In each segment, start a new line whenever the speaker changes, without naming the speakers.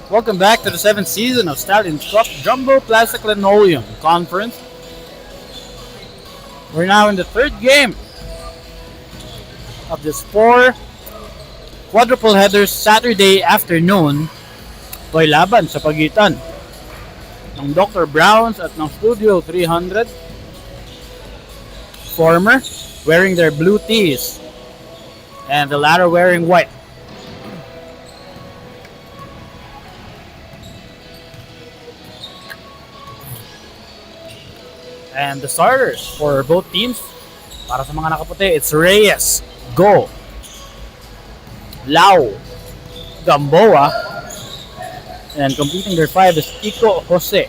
Welcome back to the 7th season of Stallion's Cup Jumbo Plastic Linoleum Conference. We're now in the third game of this 4 quadruple headers Saturday afternoon. May laban sa pagitan ng Dr. Browns at ng Studio 300. Former wearing their blue tees and the latter wearing white. And the starters for both teams, para sa mga nakaputi, it's Reyes, Go, Lau, Gamboa, and completing their 5 is Iko Jose.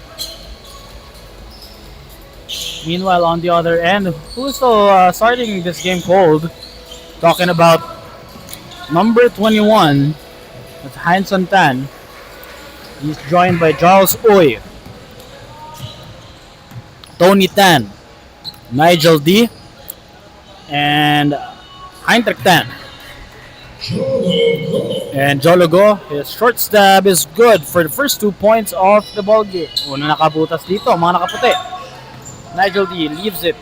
Meanwhile, on the other end, who's starting this game cold? Talking about number 21, that's Heinz Santan. He's joined by Charles Uy, Tony Tan, Nigel D, and Heinrich Tan. And Jologo, his short stab is good for the first 2 points of the ball game. Una nakabutas dito, mga nakaputi. Nigel D leaves it.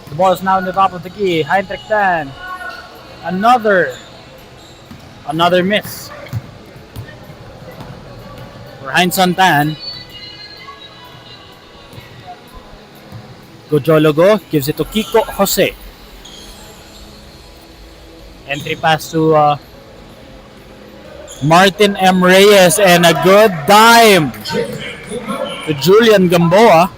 The ball is now in the top of the key. Heinrich Tan. Another miss for Heinz Santan. Gojologo gives it to Kiko Jose. Entry pass to Martin M. Reyes and a good dime to Julian Gamboa.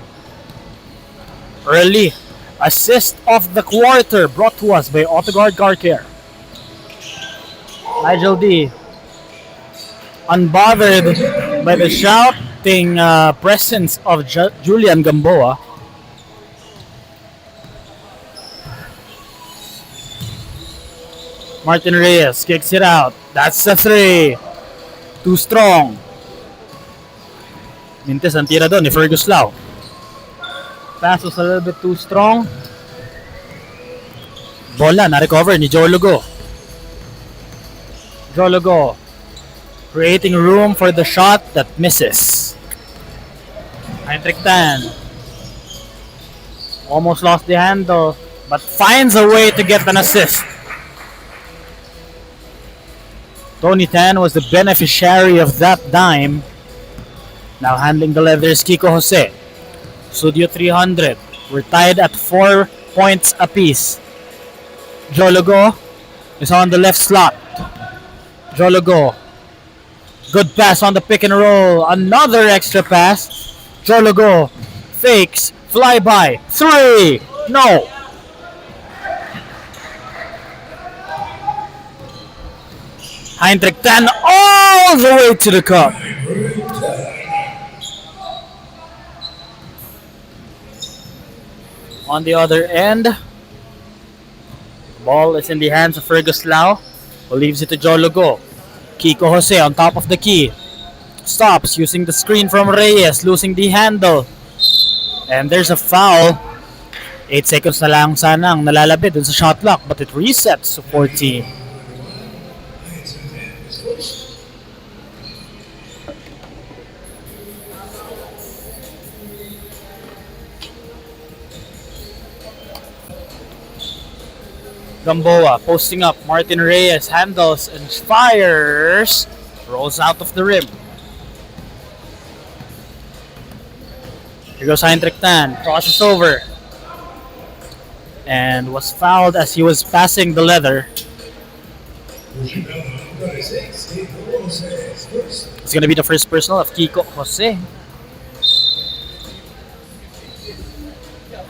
Early assist of the quarter brought to us by Autoguard Car Care. Nigel D, unbothered by the shouting presence of Julian Gamboa. Martin Reyes kicks it out. That's the 3. Too strong. Mintes ang tira doon ni Fergus Lau. Pass was a little bit too strong. Bola na-recover ni Jologo. Jologo creating room for the shot that misses. Heinrich Tan almost lost the handle but finds a way to get an assist. Tony Tan was the beneficiary of that dime. Now handling the leathers, Kiko Jose. Studio 300. We're tied at 4 points apiece. Jologo is on the left slot. Jologo. Good pass on the pick and roll. Another extra pass. Jologo fakes. Flyby. 3. No. Heinrich Tan all the way to the cup. On the other end, ball is in the hands of Fergus Lau, who leaves it to Jologo. Kiko Jose on top of the key. Stops using the screen from Reyes, losing the handle. And there's a foul. 8 seconds na lang sanang nalalabit dun sa shot clock, but it resets to 14. Gamboa posting up. Martin Reyes handles and fires. Rolls out of the rim. Here goes Heinrich Tan. Crosses over. And was fouled as he was passing the leather. It's going to be the first personal of Kiko Jose.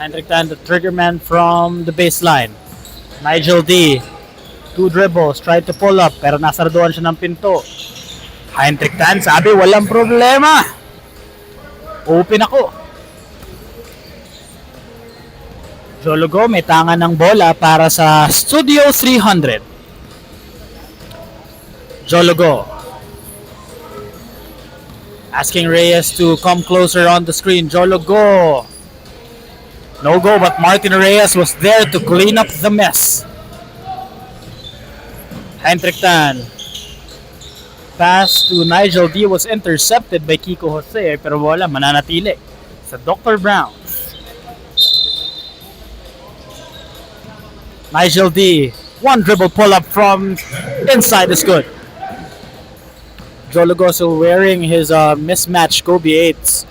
Heinrich Tan, the trigger man from the baseline. Nigel D, 2 dribbles, tried to pull up pero nasarduan siya ng pinto. Heinrich Tan sabi walang problema. Open ako. Jologo may tangan ng bola para sa Studio 300. Jologo asking Reyes to come closer on the screen. Jologo. No go, but Martin Reyes was there to clean up the mess. Heinrich Tan. Pass to Nigel D was intercepted by Kiko Jose pero wala, mananatili sa Dr. Browns. Nigel D, one dribble pull up from inside is good. Joe Lugoso wearing his mismatched Kobe 8s.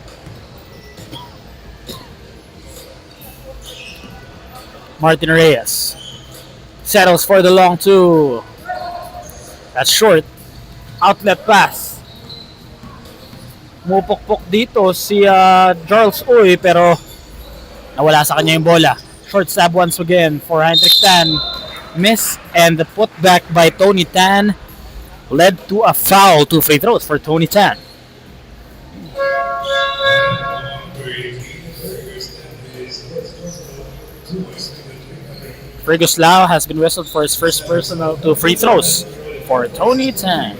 Martin Reyes settles for the long two. That's short. Outlet pass. Mupukpok dito si Charles Uy pero nawala sa kanya yung bola. Short stab once again for Heinrich Tan. Miss and the putback by Tony Tan led to a foul. 2 free throws for Tony Tan. Fergus Lau has been whistled for his first personal 2 free throws for Tony Tan.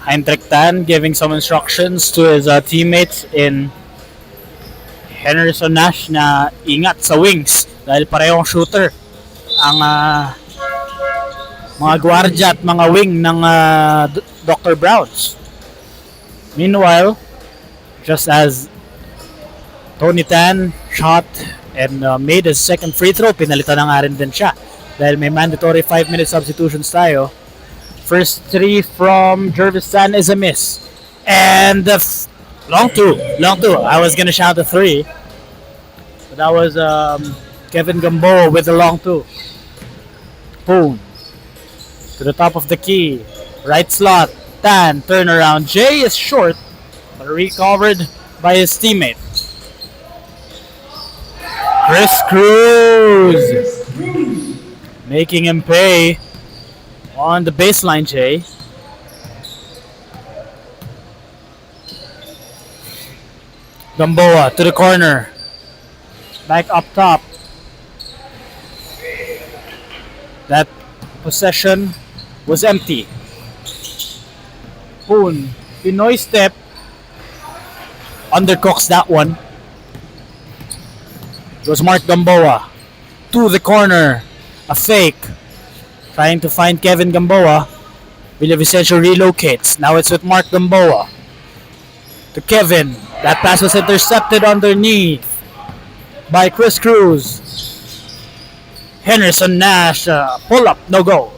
Heinrich Tan giving some instructions to his teammates in Henderson Nash na ingat sa wings dahil parehong shooter ang mga gwardiya at mga wing ng Dr. Browns. Meanwhile, just as Tony Tan shot and made his second free throw, pinalitan na nga rin din siya dahil may mandatory 5-minute substitutions tayo. First 3 from Jervis Tan is a miss. And the long two. I was gonna shout a 3. But that was Kevin Gamboa with the long 2. Boom. To the top of the key. Right slot. Tan, turnaround. Jay is short, but recovered by his teammate. Chris Cruz. Making him pay. On the baseline, Jay. Gamboa to the corner. Back up top. That possession was empty. Poon. Pinoy step. Undercooks that one. It was Mark Gamboa. To the corner. A fake. Trying to find Kevin Gamboa. Villavicencio relocates. Now it's with Mark Gamboa. To Kevin. That pass was intercepted underneath by Chris Cruz. Henderson Nash. Pull up. No go.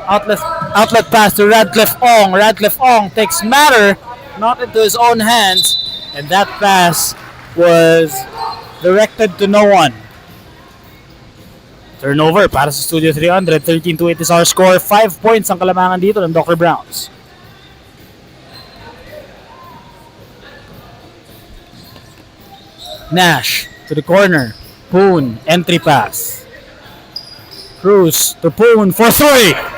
Outlet pass to Radcliffe Ong. Radcliffe Ong takes matter not into his own hands. And that pass was directed to no one. Turnover para sa Studio 300. 13-8 is our score. 5 points ang kalamangan dito ng Dr. Browns. Nash to the corner. Poon. Entry pass. Cruz to Poon for 3.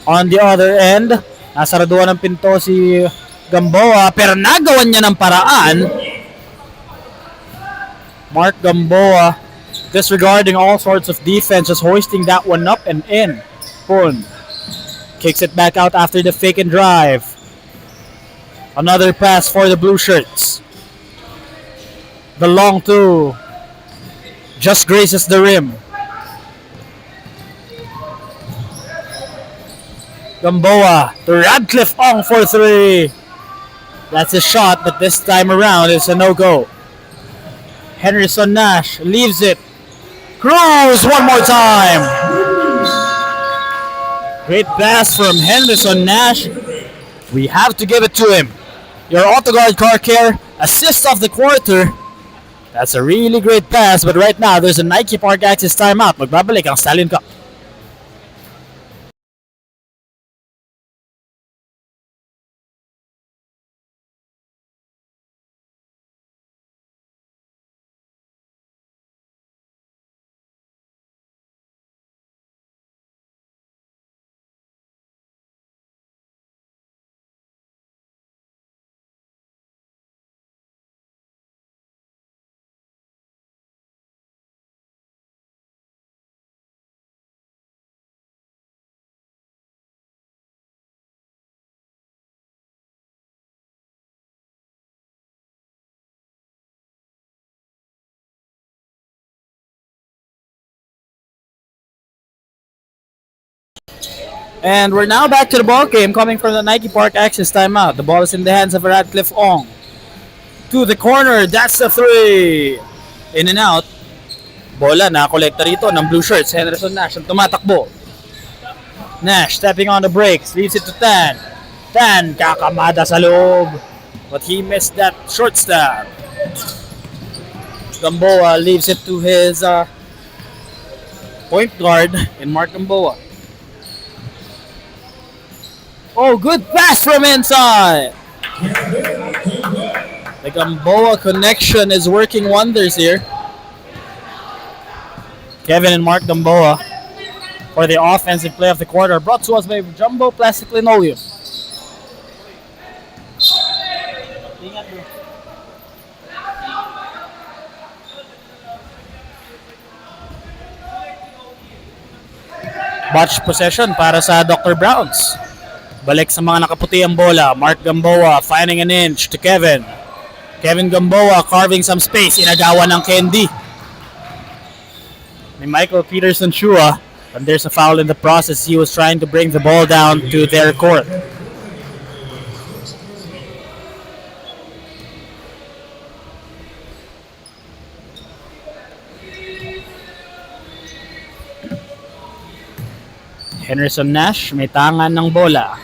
On the other end, nasaraduan ng pinto si Gamboa pero nagawan niya ng paraan. Mark Gamboa disregarding all sorts of defense, just hoisting that one up and in. Poon kicks it back out after the fake and drive. Another pass for the blue shirts. The long two just graces the rim. Gamboa to Radcliffe Ong for 3. That's a shot, but this time around it's a no-go. Henderson Nash leaves it. Cruz one more time. Great pass from Henderson Nash. We have to give it to him. Your AutoGuard Car Care assist of the quarter. That's a really great pass, but right now there's a Nike Park Access timeout. Magbabalik ang Stallion Cup. And we're now back to the ball game coming from the Nike Park Access timeout. The ball is in the hands of Radcliffe Ong. To the corner, that's the three. In and out. Bola na kolekta rito ng blue shirts. Henderson Nash ang tumatakbo. Nash stepping on the brakes, leaves it to Tan. Tan kakamada sa loob. But he missed that short stab. Gamboa leaves it to his point guard in Mark Gamboa. Oh, good pass from inside. The Gamboa connection is working wonders here. Kevin and Mark Gamboa for the offensive play of the quarter, brought to us by Jumbo Plastic Linoleum. Botch possession para sa Dr. Browns. Balik sa mga nakaputi ang bola. Mark Gamboa finding an inch to Kevin. Kevin Gamboa carving some space. Inagawa ng Kendi. Ni Michael Peterson Shua. And there's a foul in the process. He was trying to bring the ball down to their court. Henderson Nash may tangan ng bola.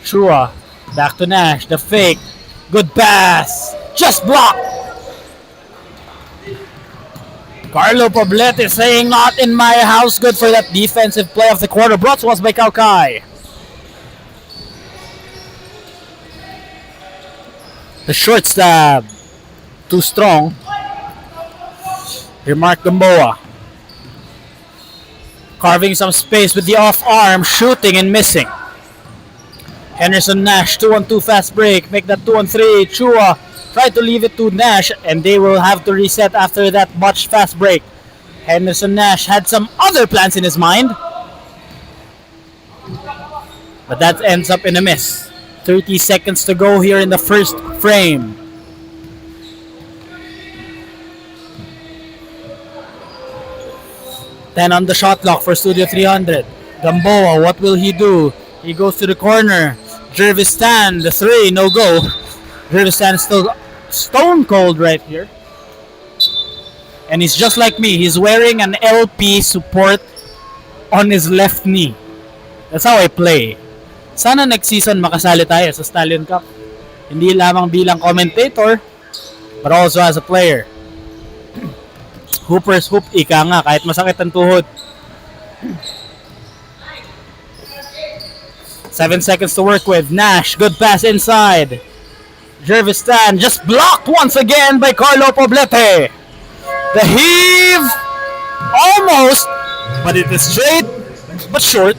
Shua, back to Nash, the fake. Good pass. Just blocked. Carlo Poblete saying not in my house. Good for that defensive play of the quarter. Brought to us by Kaukai. The short stab. Too strong. Here Mark Gamboa. Carving some space with the off arm. Shooting and missing. Henderson Nash, 2-on-2 fast break. Make that 2-on-3. Chua tried to leave it to Nash, and they will have to reset after that much fast break. Henderson Nash had some other plans in his mind, but that ends up in a miss. 30 seconds to go here in the first frame. Then on the shot clock for Studio 300. Gamboa, what will he do? He goes to the corner. Jervis Stan, the three, no go. Jervis Stan is still stone cold right here. And he's just like me. He's wearing an LP support on his left knee. That's how I play. Sana next season makasali tayo sa Stallion Cup. Hindi lamang bilang commentator, but also as a player. Hooper's hoop, ika nga, kahit masakit ang tuhod. 7 seconds to work with. Nash, good pass inside. Jervis Stan just blocked once again by Carlo Poblete. The heave, almost, but it is straight, but short.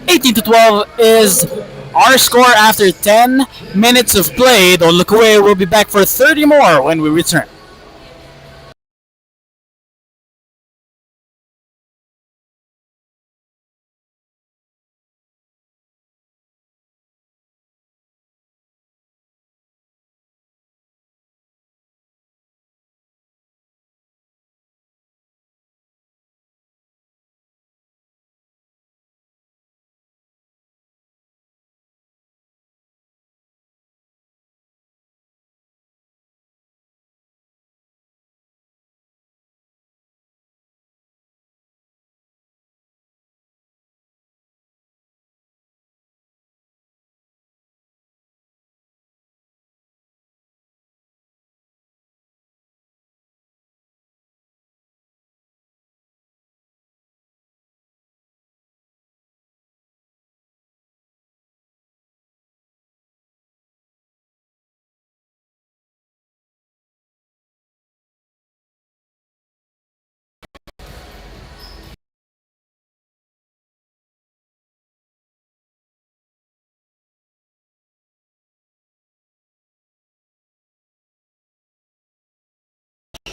18-12 is our score after 10 minutes of play. Don't look away, we'll be back for 30 more when we return.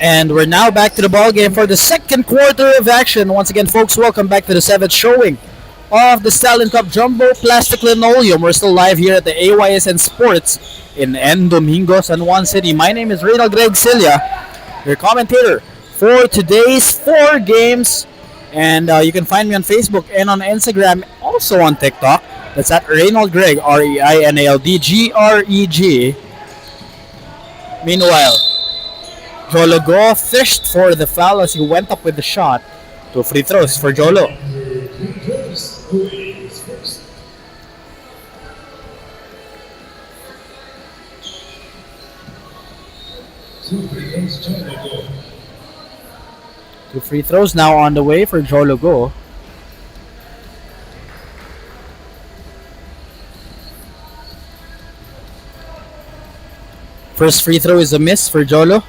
And we're now back to the ball game for the second quarter of action. Once again, folks, welcome back to the 7th showing of the Stallion Cup Jumbo Plastic Linoleum. We're still live here at the AYSN Sports in N. Domingo, San Juan City. My name is Reynald Greg Cilia, your commentator for today's 4 games And you can find me on Facebook and on Instagram, also on TikTok. That's at Reinald Greg, REINALDGREG. Meanwhile, Jolo fished for the foul as he went up with the shot. 2 free throws for Jolo. Two free throws now on the way for Jolo. First free throw is a miss for Jolo.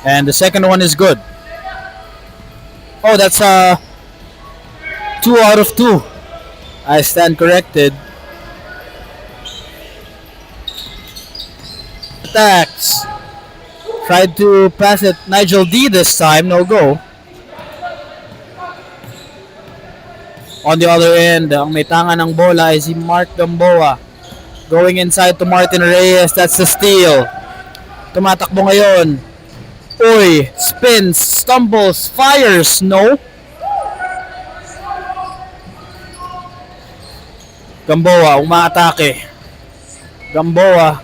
And the second one is good. Oh, that's 2 out of 2. I stand corrected. Attacks. Tried to pass it Nigel D this time, no go. On the other end, ang may tangan ng bola ay si Mark Gamboa. Going inside to Martin Reyes, that's the steal. Tumatakbo ngayon. Uy, spins, stumbles, fires, no. Gamboa, umaatake. Gamboa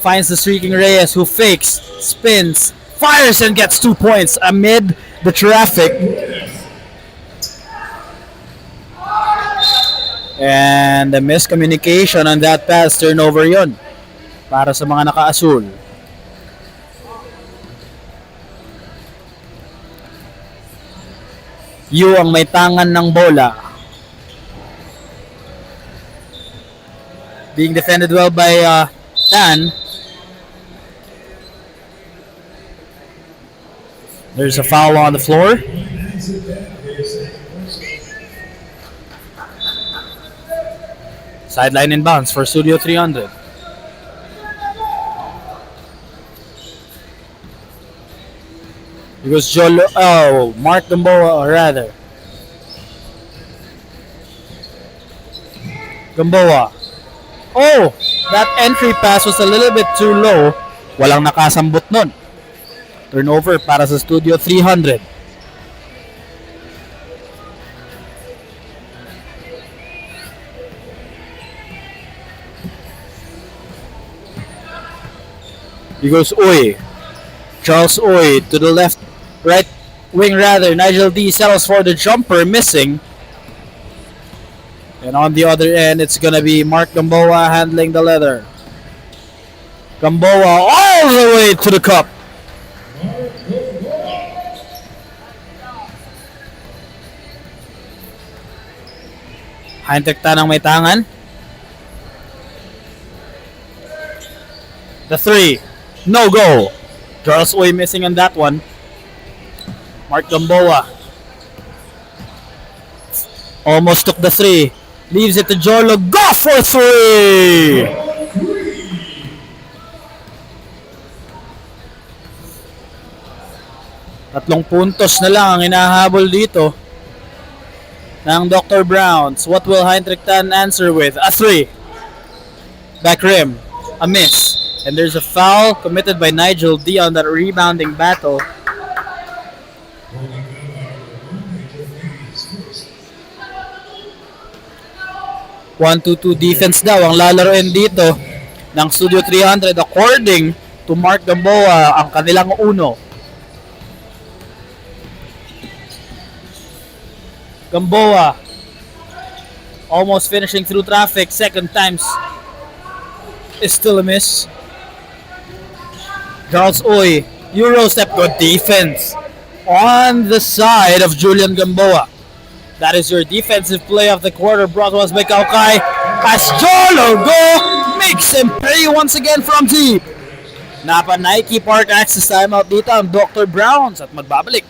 finds the streaking Reyes, who fakes, spins, fires, and gets 2 points amid the traffic. And the miscommunication on that pass, turnover yon para sa mga naka-asul. Yu ang may tangan ng bola. Being defended well by Tan. There's a foul on the floor. Sideline inbounds for Studio 300. Because Mark Gamboa, or rather. Gamboa. Oh, that entry pass was a little bit too low. Walang nakasambot nun. Turnover para sa Studio 300. He goes Uy. Charles Uy to the left, right wing rather. Nigel D settles for the jumper, missing. And on the other end, it's gonna be Mark Gamboa handling the leather. Gamboa all the way to the cup. Heintek Tanang may tangan. The three. No go. Charles Uy missing on that one. Mark Gamboa almost took the three. Leaves it to Jolo. Go for three! Tatlong puntos na lang ang hinahabol dito ng Dr. Browns. What will Heinrich Tan answer with? A three. Back rim. A miss. And there's a foul committed by Nigel D on that rebounding battle. One, 2-2 defense daw ang lalaroin dito ng Studio 300 according to Mark Gamboa, ang kanilang uno. Gamboa almost finishing through traffic, second times is still a miss. Charles Uy, Euro step, good defense on the side of Julian Gamboa. That is your defensive play of the quarter, brought to us by Kaukai. As Jolo makes him pay once again from deep. Napa Nike Park access timeout dito ang Dr. Browns at magbabalik.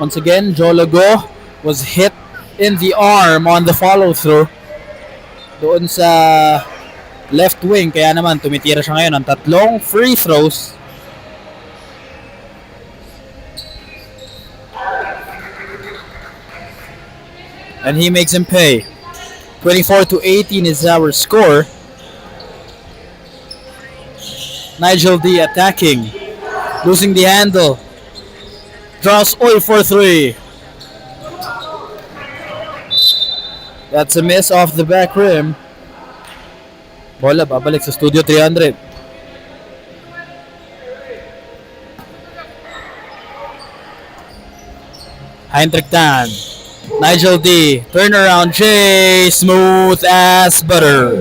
Once again, Jolo was hit in the arm on the follow-through doon sa left wing, kaya naman tumitira siya ngayon ng tatlong free throws. And he makes him pay. 24-18 is our score. Nigel D attacking. Losing the handle. Draws Oy for 3. That's a miss off the back rim. Bola babalik sa Studio 300. Heinrich Tan. Nigel D. Turnaround J. Smooth as butter.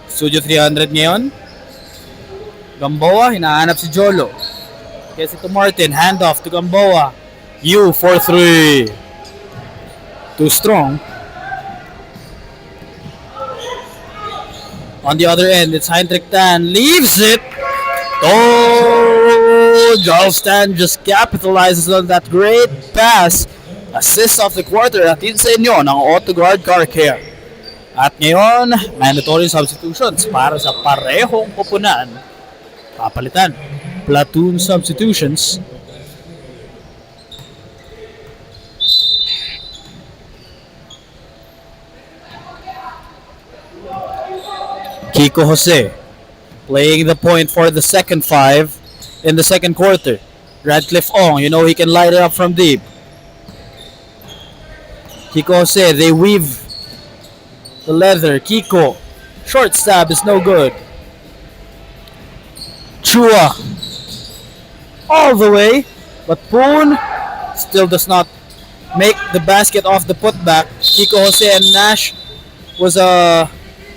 Studio 300 ngayon. Gamboa, hinahanap si Jolo. Kasi to Martin, handoff to Gamboa. U for 3. Too strong. On the other end, it's Heinrich Tan. Leaves it. Oh, Jarlstan just capitalizes on that great pass. Assist of the quarter. At yun sa inyo ng auto guard car care. At ngayon, mandatory substitutions para sa parehong koponan. Papalitan. Platoon substitutions. Kiko Jose playing the point for the second 5 in the second quarter. Radcliffe Ong, you know he can light it up from deep. Kiko Jose, they weave the leather. Kiko, short stab is no good. Chua, all the way, but Poon still does not make the basket off the putback. Kiko Jose and Nash was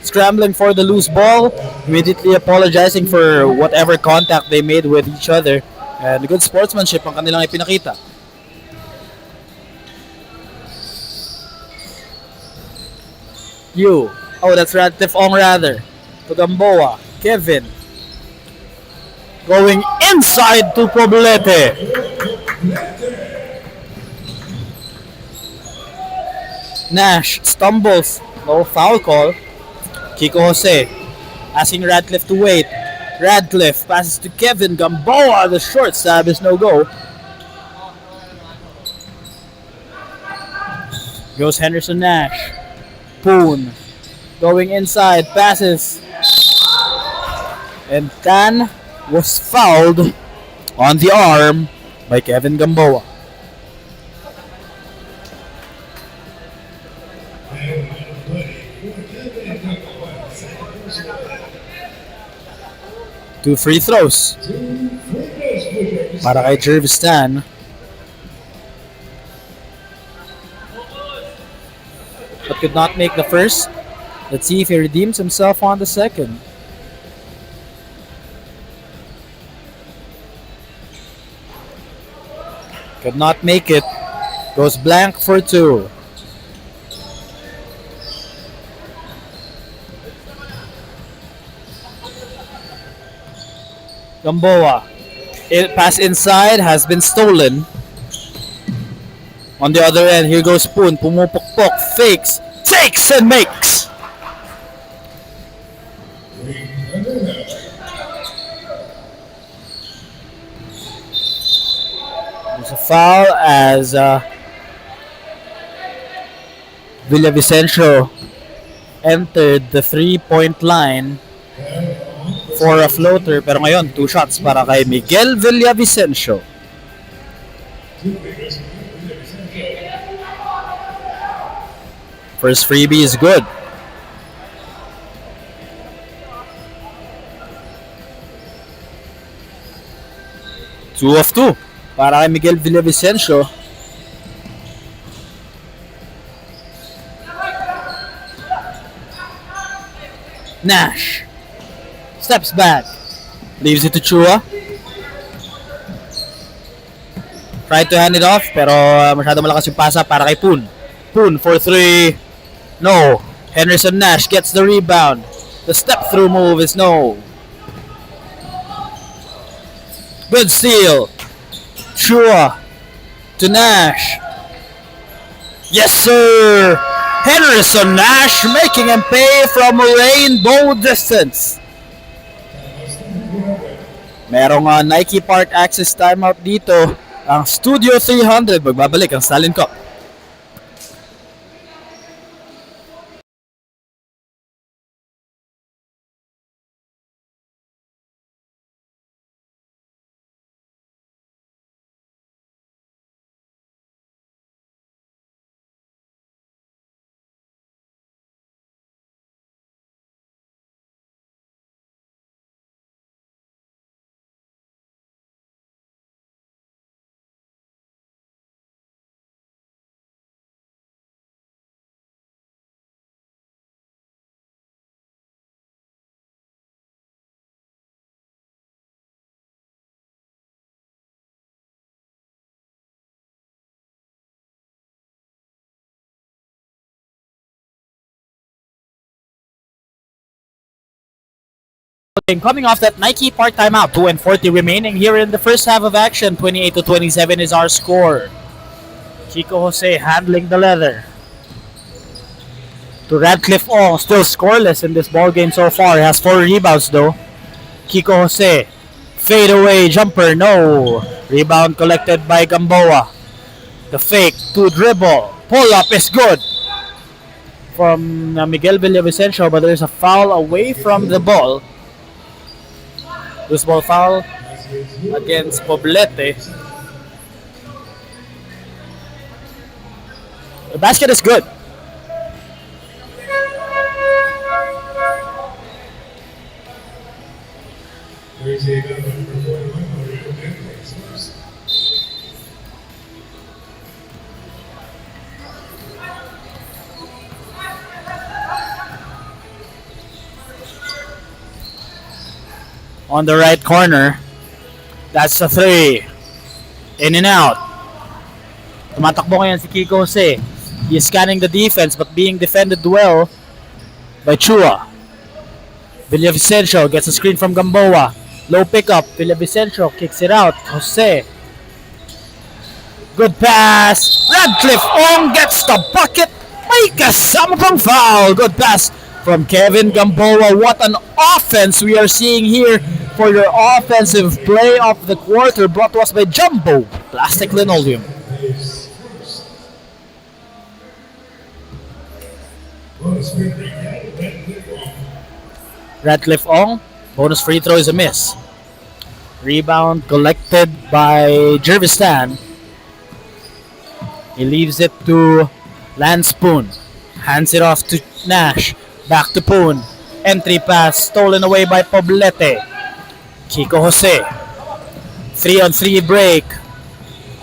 scrambling for the loose ball, immediately apologizing for whatever contact they made with each other. And good sportsmanship ang kanilang ipinakita. That's Radcliffe Ong rather. To Gamboa. Kevin. Going inside to Poblete. Nash stumbles. No foul call. Kiko Jose asking Radcliffe to wait. Radcliffe passes to Kevin. Gamboa, the short stab is no go. Goes Henderson Nash. Poon going inside, passes. And Tan was fouled on the arm by Kevin Gamboa. Two free throws para kay Jervis Tan. But could not make the first. Let's see if he redeems himself on the second. Could not make it. Goes blank for 2. Gamboa. Pass inside has been stolen. On the other end, here goes Poon. Pumupukpok, fakes, takes and makes. There's a foul as Villavicencio entered the 3-point line for a floater, pero ngayon 2 shots para kay Miguel Villavicencio. First freebie is good. Two of 2 para kay Miguel Villavicencio. Nash steps back, leaves it to Chua. Tried to hand it off, pero masyado malakas yung pasa para kay Poon. Poon for 3. No. Henderson Nash gets the rebound. The step through move is no. Good steal. Chua to Nash. Yes, sir. Henderson Nash making him pay from a rainbow distance. Merong Nike Park Access timeout dito. Ang Studio 300 magbabalik ang Stallion Cup. Coming off that Nike Park timeout, 2:40 remaining here in the first half of action. 28-27 is our score. Kiko Jose handling the leather. To Radcliffe Ong, still scoreless in this ball game so far. He has 4 rebounds though. Kiko Jose, fade away jumper, no. Rebound collected by Gamboa. The fake to dribble. Pull up is good from Miguel Villavicencio, but there's a foul away from the ball. Loose ball foul against Poblete. The basket is good. On the right corner, that's the 3. In and out. Tumatakbo ngayon si Kiko Jose. He is scanning the defense but being defended well by Chua. Villavicencio gets a screen from Gamboa. Low pickup. Villavicencio kicks it out. Jose. Good pass. Radcliffe Ong gets the bucket. May kasama pang foul. Good pass from Kevin Gamboa. What an offense we are seeing here for your offensive play of the quarter, brought to us by Jumbo Plastic Linoleum. Radcliffe Ong, bonus free throw is a miss. Rebound collected by Jervistan. He leaves it to Lance Poon. Hands it off to Nash. Back to Poon. Entry pass stolen away by Poblete. Kiko Jose. 3-on-3 break.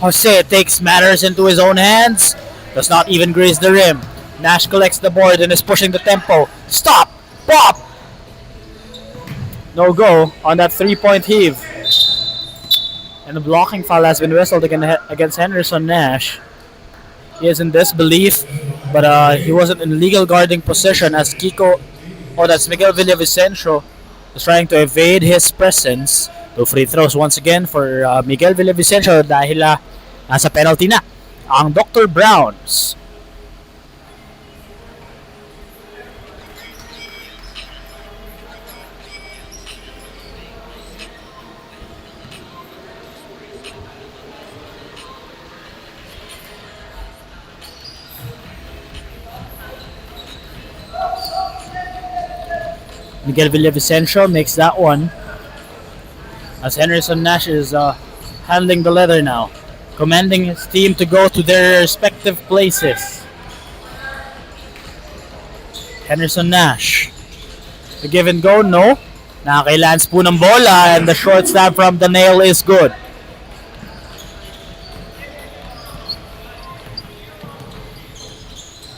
Jose takes matters into his own hands. Does not even graze the rim. Nash collects the board and is pushing the tempo. Stop! Pop! No go on that 3-point heave. And the blocking foul has been whistled against Henderson Nash. He is in disbelief, but he wasn't in legal guarding position as that's Miguel Villavicencio is trying to evade his presence. 2 free throws once again for Miguel Villavicencio dahil nasa penalty na ang Dr. Browns. Miguel Villavicencio makes that one as Henderson Nash is handling the leather now, commanding his team to go to their respective places. Henderson Nash, the give and go, no. Nakakailangan po ng bola and the short stab from the nail is good.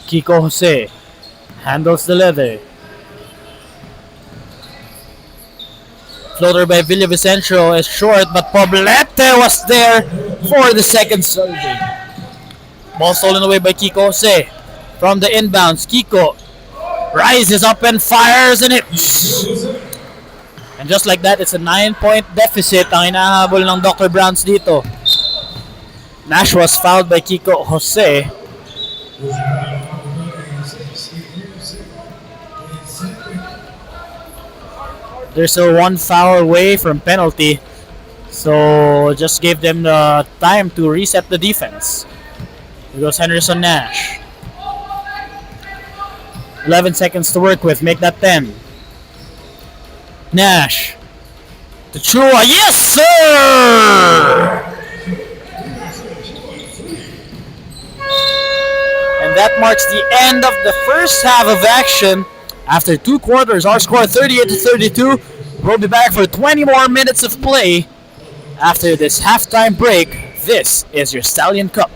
Kiko Jose handles the leather. Floater by Villavicencio is short, but Poblete was there for the second serving. Ball stolen away by Kiko Jose. From the inbounds, Kiko rises up and fires and hits. And just like that, it's a 9-point deficit ang inahabol ng Dr. Browns dito. Nash was fouled by Kiko Jose. They're still 1 foul away from penalty. So just gave them the time to reset the defense. Here goes Henderson Nash. 11 seconds to work with. Make that 10. Nash. To Chua. Yes, sir! And that marks the end of the first half of action. After 2 quarters, our score 38-32. We'll be back for 20 more minutes of play. After this halftime break, this is your Stallion Cup.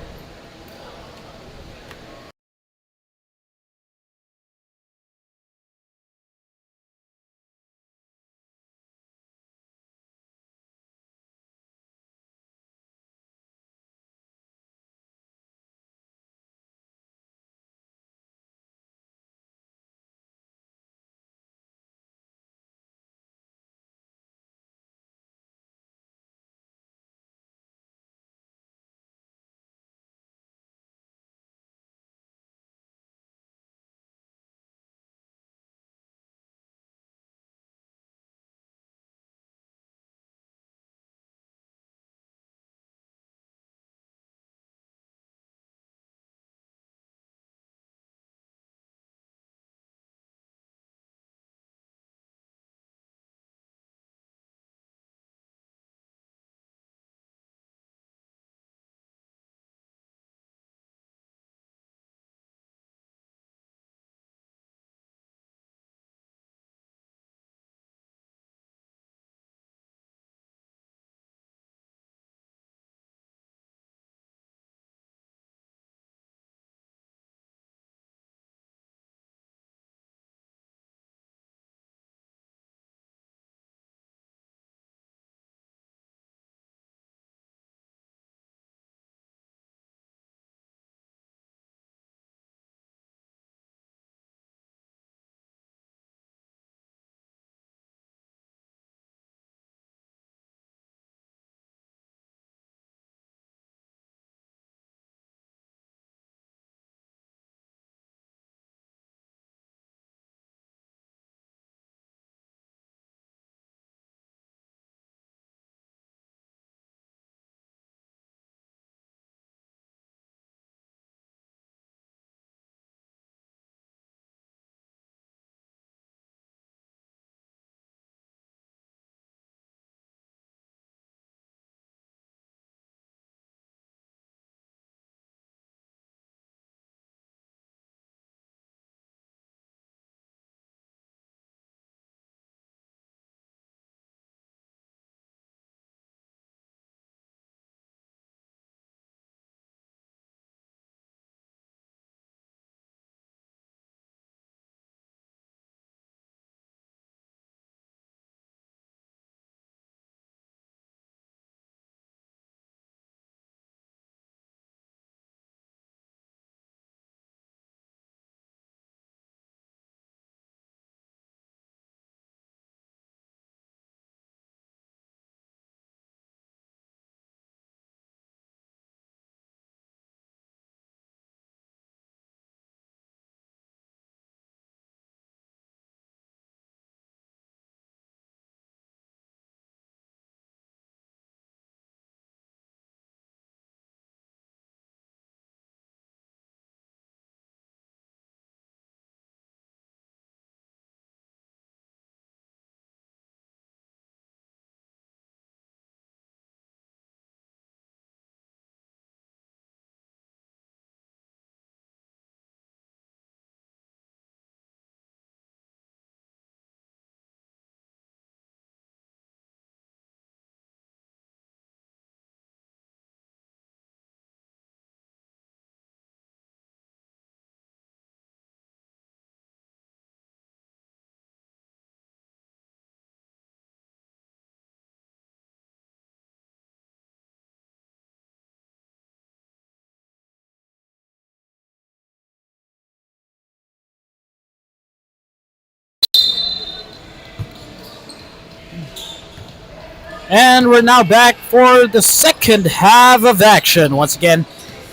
And we're now back for the second half of action. Once again,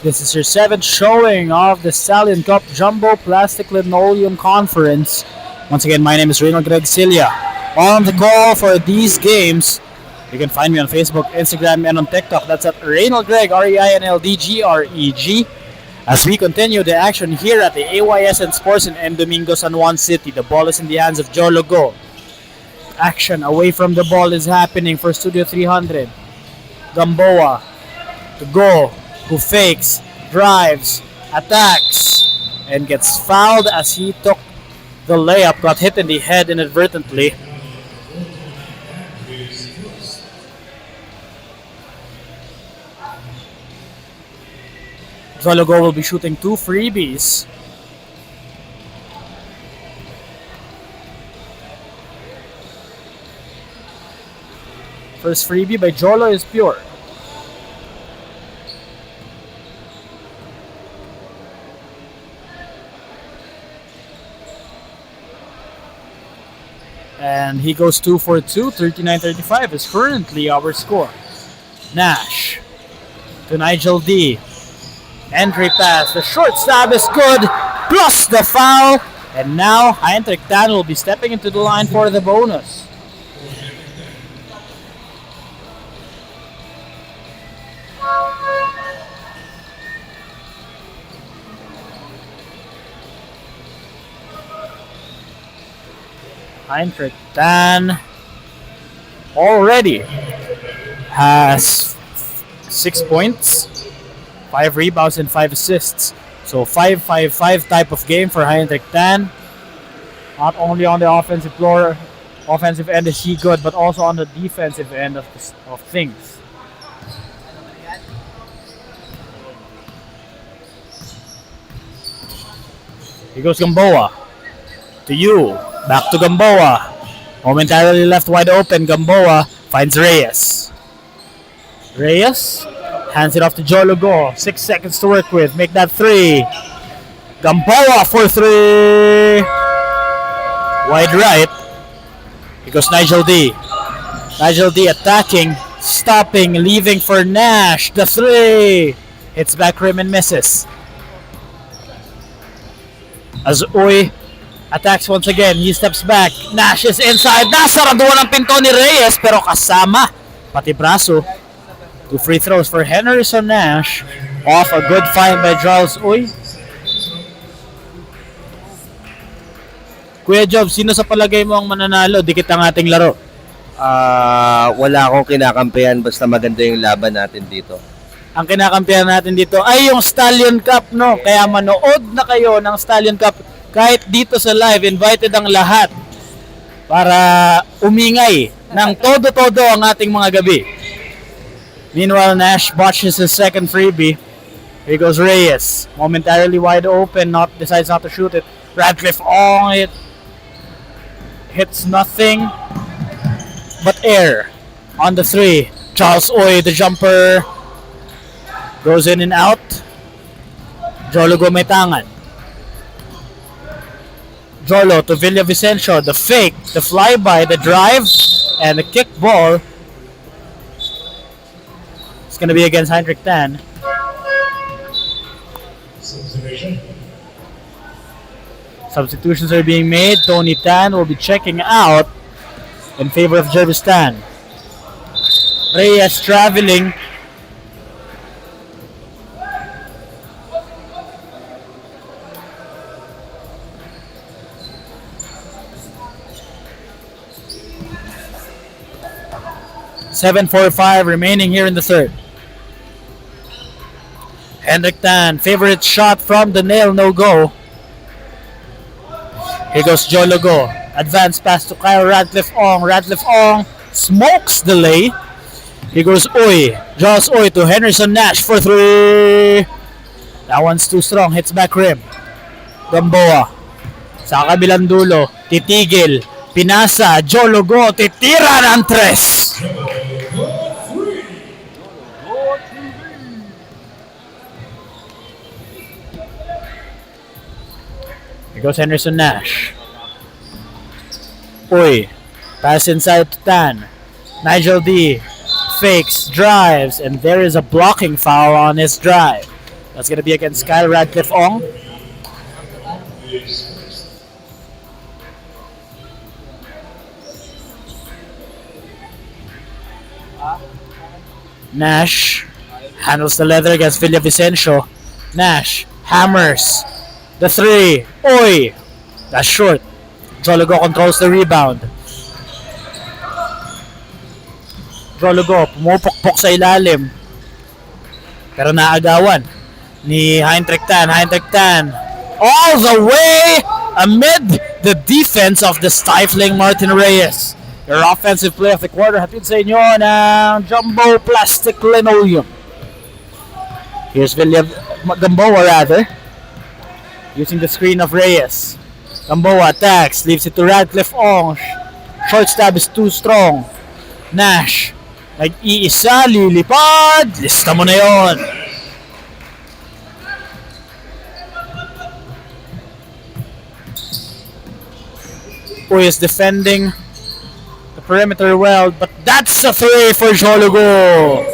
this is your 7th showing of the Stallion Cup Jumbo Plastic Linoleum Conference. Once again, my name is Reynold Greg Cilia. On the call for these games, You can find me on Facebook, Instagram, and on TikTok. That's at Reynold Greg, REINLDGREG. As we continue the action here at the AYSN Sports in Domingo, San Juan City. The ball is in the hands of Joe Logo. Action away from the ball is happening for Studio 300. Gamboa to go, who fakes, drives, attacks, and gets fouled as he took the layup, got hit in the head inadvertently. Zologo will be shooting 2 freebies. First freebie by Jolo is pure. And he goes 2 for 2. 39-35 is currently our score. Nash to Nigel D. Entry pass. The short stab is good. Plus the foul. And now Heinrich Dan will be stepping into the line for the bonus. Heinrich Dan already has 6 points, 5 rebounds, and 5 assists. So 5-5-5 type of game for Heinrich Dan. Not only on the offensive floor, offensive end is he good, but also on the defensive end of things. Here goes Gamboa. To you. Back to Gamboa. Momentarily left wide open. Gamboa finds Reyes. Reyes hands it off to Joe Lugo. 6 seconds to work with. Make that 3. Gamboa for 3. Wide right. Here goes Nigel D. Nigel D attacking, stopping, leaving for Nash. The 3. Hits back rim and misses. As Uy attacks once again, he steps back. Nash is inside. Nasaraduan ang pinto ni Reyes pero kasama pati braso. 2 free throws for Henderson Nash. Off a good find by Charles Uy. Kuya Job, sino sa palagay mo ang mananalo? Dikit ang ating laro.
Wala akong kinakampihan basta maganda yung laban natin dito.
Ang kinakampihan natin dito ay yung Stallion Cup, no? Kaya manood na kayo ng Stallion Cup kahit dito sa live. Invited ang lahat para umingay ng todo-todo ang ating mga gabi. Meanwhile, Nash botches his second freebie. Here goes Reyes. Momentarily wide open, decides not to shoot it. Radcliffe on it. Hits nothing but air on the 3. Charles Uy, the jumper. Goes in and out. Jolo Gometangan. Jolo to Villavicencio. The fake, the flyby, the drive, and the kick ball. It's going to be against Heinrich Tan. Substitutions are being made. Tony Tan will be checking out in favor of Jervis Tan. Reyes traveling. .745 remaining here in the third. Hendrik Tan, favorite shot from the nail, no go. Here goes Joe Logo. Advance pass to Kyle Radcliffe Ong. Radcliffe Ong smokes the lay. Here goes Uy. Draws Uy to Henderson Nash for 3. That one's too strong. Hits back rim. Gamboa. Sa kabilang dulo. Titigil. Pinasa. Joe Logo. Titira ng 3. Here goes Henderson Nash. Uy. Pass inside to Tan. Nigel D. Fakes, drives, and there is a blocking foul on his drive. That's going to be against Kyle Radcliffe Ong. Nash handles the leather against Villavicencio. Nash hammers the three. Oy! That's short. Jologo controls the rebound. Jologo pumupukpok sa ilalim. Pero naagawan ni Heinrich Tan. Heinrich Tan all the way amid the defense of the stifling Martin Reyes. Your offensive play of the quarter hatid sa inyo ng Jumbo Plastic Linoleum. Here's Gamboa rather. Using the screen of Reyes. Gamboa attacks, leaves it to Radcliffe Ong. Short stab is too strong. Nash. Nag-iisa, lilipad. Lista mo na yon. Who is defending the perimeter well, but that's a three for Jologo.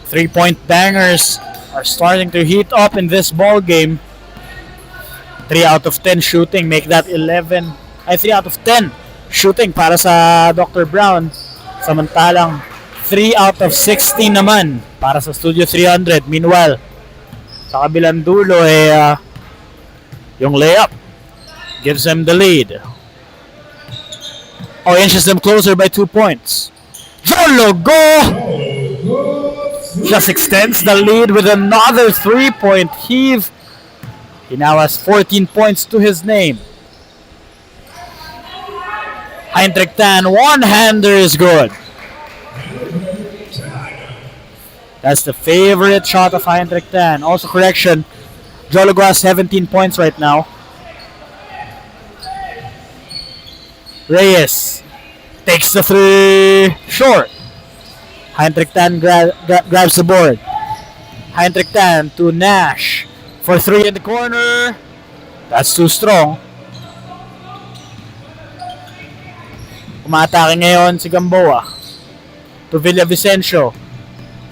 3-point bangers are starting to heat up in this ball game. 3 out of 10 shooting, make that 11. 3 out of 10 shooting para sa Dr. Brown. Samantalang 3 out of 16 naman para sa Studio 300. Meanwhile, sa kabilang dulo yung layup gives them the lead. Inches them closer by 2 points. Jologo just extends the lead with another 3-point heave. He now has 14 points to his name. Heinrich Tan, one-hander is good. That's the favorite shot of Heinrich Tan. Also, correction, Jologo has 17 points right now. Reyes takes the three short. Heinrich Tan grabs the board. Heinrich Tan to Nash for three in the corner. That's too strong. Umatake ngayon si Gamboa to Villavicencio.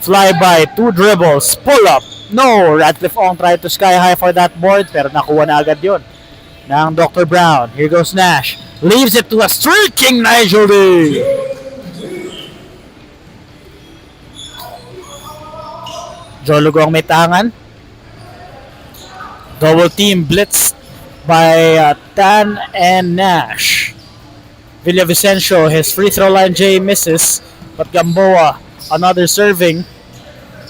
Flyby, 2 dribbles, pull up. No, Radcliffe Ong tried to sky high for that board pero nakuha na agad yun ng Dr. Brown. Here goes Nash. Leaves it to a streaking Nigel D. Jologo ang may tangan. Double team blitz by Tan and Nash. Villavicencio, his free throw line J misses, but Gamboa, another serving,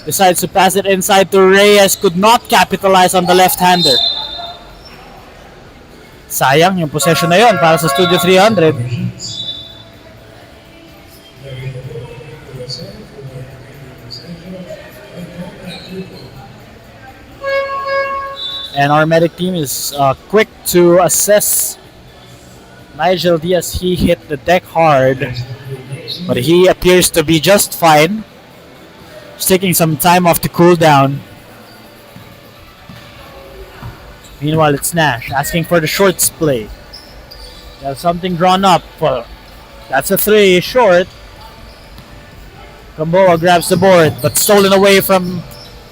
decides to pass it inside to Reyes. Could not capitalize on the left-hander. Sayang yung possession na yon para sa Studio 300. And our medic team is quick to assess Nigel Diaz. He hit the deck hard, but he appears to be just fine. He's taking some time off to cool down. Meanwhile, it's Nash asking for the shorts play. There's something drawn up. That's a three, short. Gamboa grabs the board, but stolen away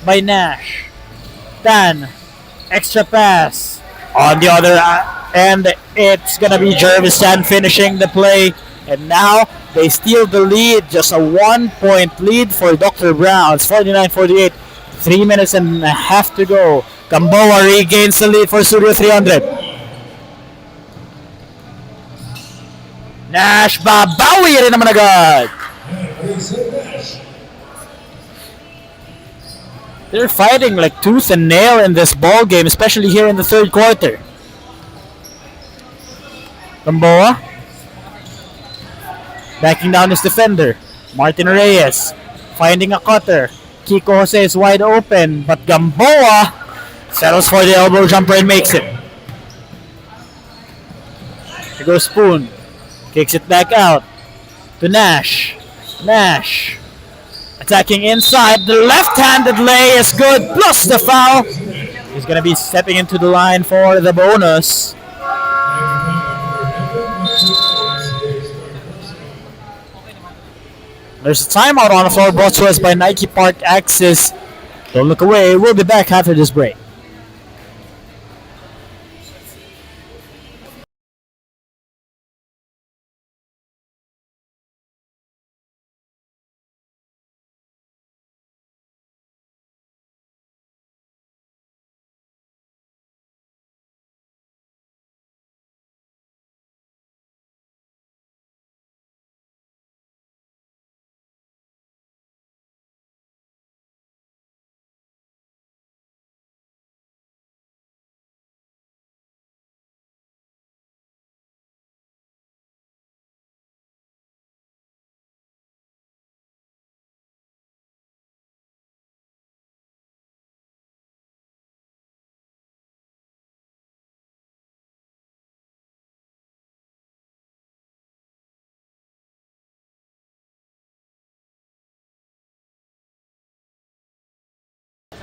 by Nash. Tan, extra pass. On the other end, it's gonna be Jervis Tan finishing the play. And now, they steal the lead. Just a 1-point lead for Dr. Brown. It's 49-48. 3 minutes and a half to go. Gamboa regains the lead for Studio 300. Nash, babawi rin naman agad. They're fighting like tooth and nail in this ball game, especially here in the third quarter. Gamboa backing down his defender. Martin Reyes finding a cutter. Kiko Jose is wide open, but Gamboa settles for the elbow jumper and makes it. Here goes Spoon. Kicks it back out to Nash. Nash attacking inside. The left-handed lay is good, plus the foul. He's going to be stepping into the line for the bonus. There's a timeout on the floor brought to us by Nike Park Access. Don't look away. We'll be back after this break.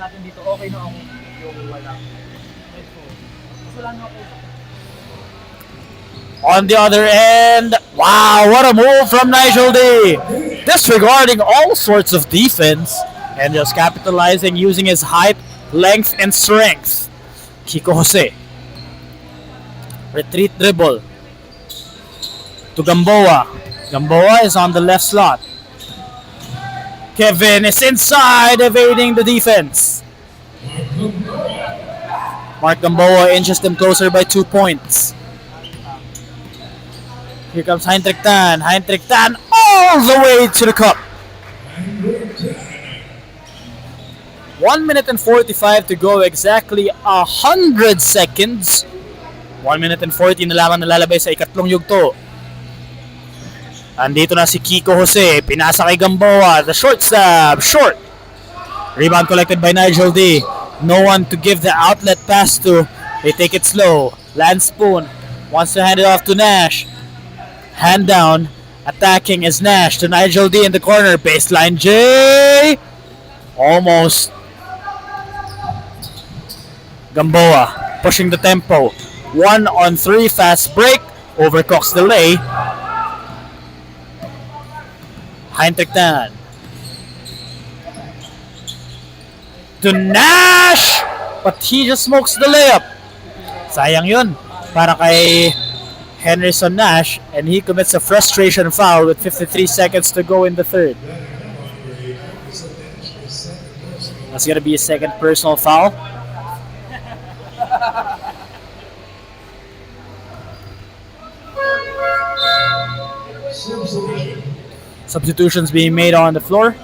sa atin dito, okay na ako yung wala. On the other end, wow, what a move from Nigel D. Disregarding all sorts of defense and just capitalizing using his height, length, and strength. Kiko Jose. Retreat dribble to Gamboa. Gamboa is on the left slot. Kevin is inside, evading the defense. Mark Gamboa inches them closer by 2 points. Here comes Heinrich Tan. Heinrich Tan all the way to the cup. 1 minute and 45 to go. Exactly 100 seconds. 1 minute and 40 na lamang nalalabay sa ikatlong yugto. Andito na si Kiko Jose. Pinasa kay Gamboa. The short stab. Short. Rebound collected by Nigel D. No one to give the outlet pass to. They take it slow. Lance Spoon wants to hand it off to Nash. Hand down. Attacking is Nash to Nigel D in the corner. Baseline J. Almost. Gamboa pushing the tempo. 1-on-3 fast break. Overclocks the lay. Heinrich Tan. To Nash! But he just smokes the layup. Sayang yun. Para kay Henderson Nash. And he commits a frustration foul with 53 seconds to go in the third. That's gonna be a second personal foul. Substitutions being made on the floor.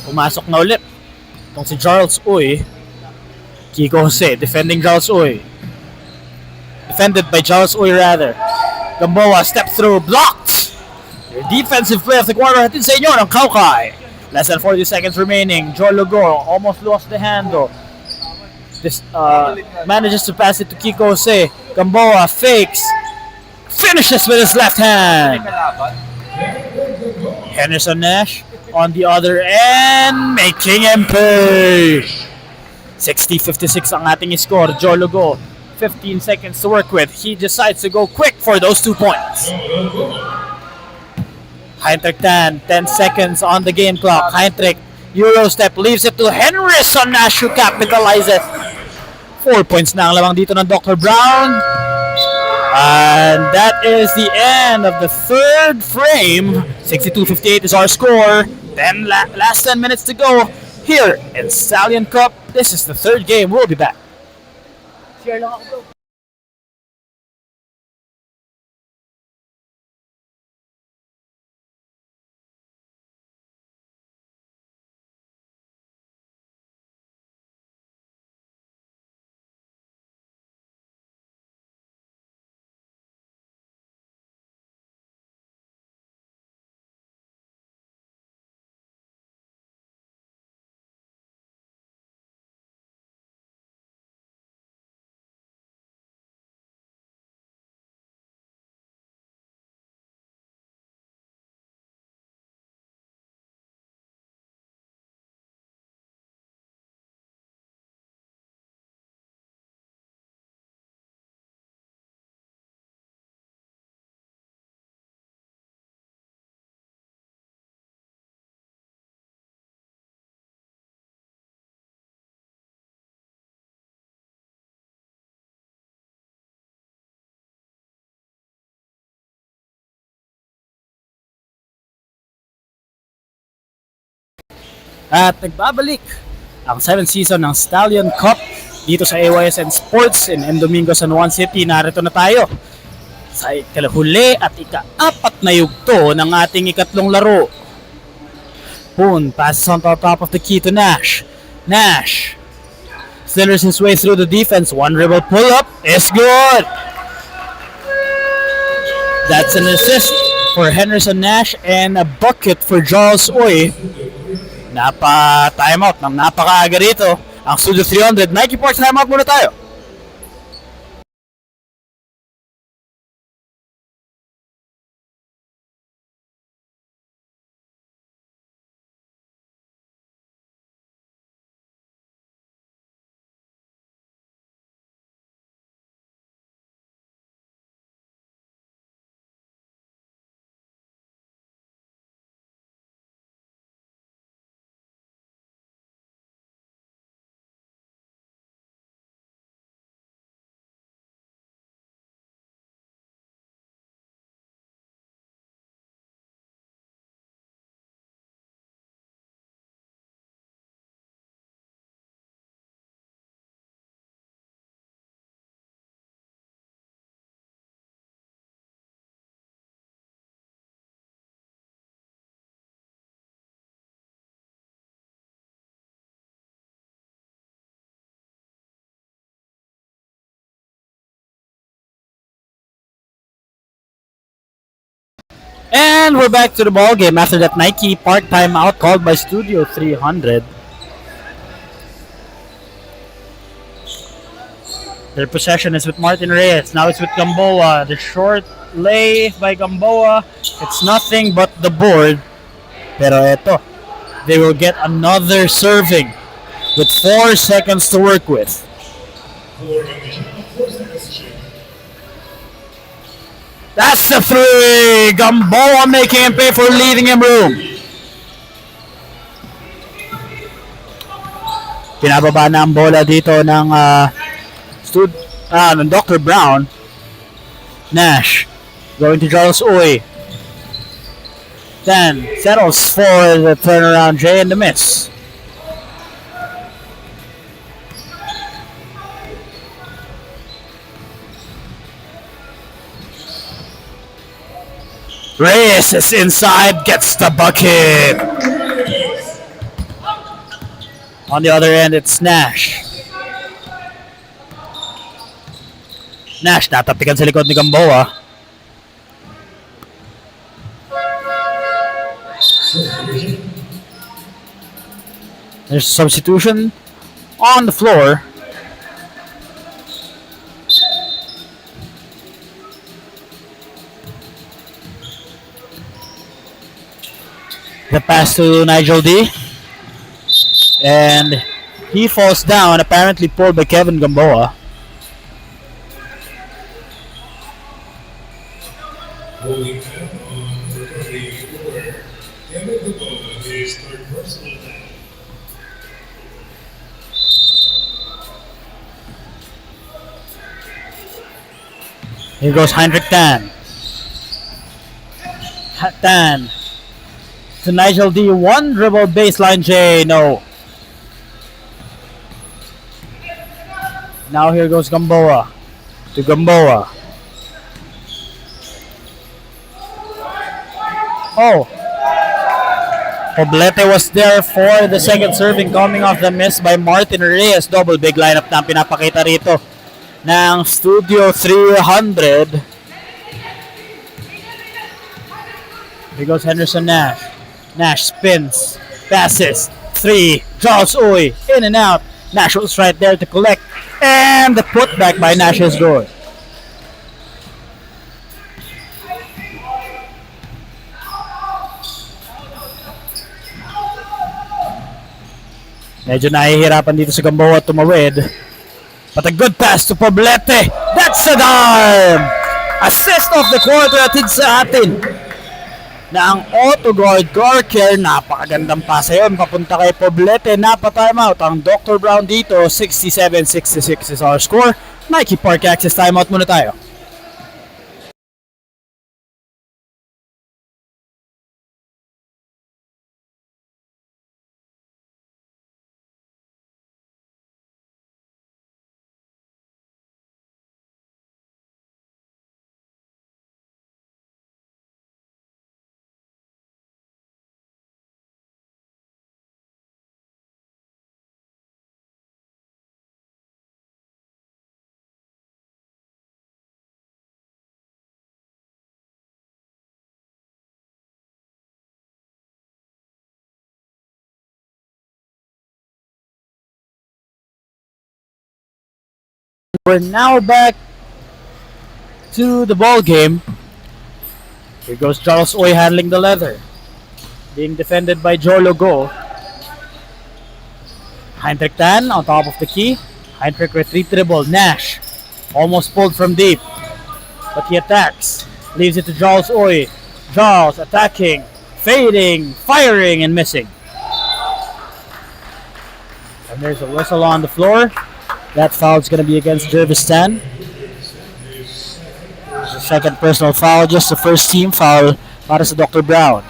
Pumasok na ulit itong si Charles Uy. Kiko Jose defending Charles Uy. Defended by Charles Uy rather. Gamboa step through, blocked. Your defensive play of the quarter hatid sa inyo ng Kaukai. Less than 40 seconds remaining. Joe Lugo almost lost the handle. This manages to pass it to Kiko Jose. Gamboa fakes. Finishes with his left hand. Henderson Nash on the other end, making him pay. 60-56 ang ating score. Joe Lugo, 15 seconds to work with. He decides to go quick for those 2 points. Heinrich Tan, 10 seconds on the game clock. Heinrich, Euro step, leaves it to Henderson Nash who capitalizes. 4 points na ang lamang dito ng Dr. Brown. And that is the end of the third frame. 62-58 is our score. Then last 10 minutes to go here in Stallion Cup. This is the third game. We'll be back. Share lang ako, bro. At nagbabalik ang 7th season ng Stallion Cup dito sa AYSN Sports in Domingo, San Juan City. Narito na tayo sa ikalahuli at ika-4 na yugto ng ating ikatlong laro. Poon passes on top of the key to Nash. Nash slithers his way through the defense. One dribble pull-up is good. That's an assist for Henderson Nash and a bucket for Charles Uy. Napa-timeout ng napakaaga rito ang Studio 300. Nike Parks, timeout muna tayo. And we're back to the ball game after that Nike Park timeout called by Studio 300. Their possession is with Martin Reyes. Now it's with Gamboa. The short lay by Gamboa. It's nothing but the board. Pero eto, they will get another serving with 4 seconds to work with. That's the three! Gamboa making him pay for leaving him room. Pinababa na ang bola dito ng ng Dr. Brown. Nash going to Charles Uy. Then settles for the turnaround J and the miss. Reyes is inside, gets the bucket. On the other end, it's Nash. Nash natatikan sa likod ni Gamboa. There's a substitution on the floor. The pass to Nigel D. And he falls down, apparently pulled by Kevin Gamboa.
Holding foul on the 34. Kevin Gamboa, his third personal foul.
Here goes Heinrich Tan. Tan to Nigel D. One dribble baseline J. No. Now here goes Gamboa. To Gamboa. Oh. Poblete was there for the second serving coming off the miss by Martin Reyes. Double big lineup na ang pinapakita rito ng Studio 300. Here goes Henderson Nash. Nash spins, passes, 3, draws Uy, in and out. Nash was right there to collect, and the putback by Nash is good. Medyo nahihirapan dito sa Gamboa tumawid. But a good pass to Poblete. That's a dime! Assist of the quarter atid sa atin. Na ang auto guard car care, napakagandang pasa yun papunta kay Poblete. Napa-timeout ang Dr. Brown dito. 67-66 is our score. Nike Park Access timeout muna tayo. We're now back to the ball game. Here goes Charles Uy handling the leather. Being defended by Jolo Go. Heinrich Tan on top of the key. Heinrich retreat dribble. Nash almost pulled from deep. But he attacks. Leaves it to Charles Uy. Charles attacking, fading, firing, and missing. And there's a whistle on the floor. That foul is going to be against Jervis Tan. The second personal foul, just the first team foul para sa Dr. Brown.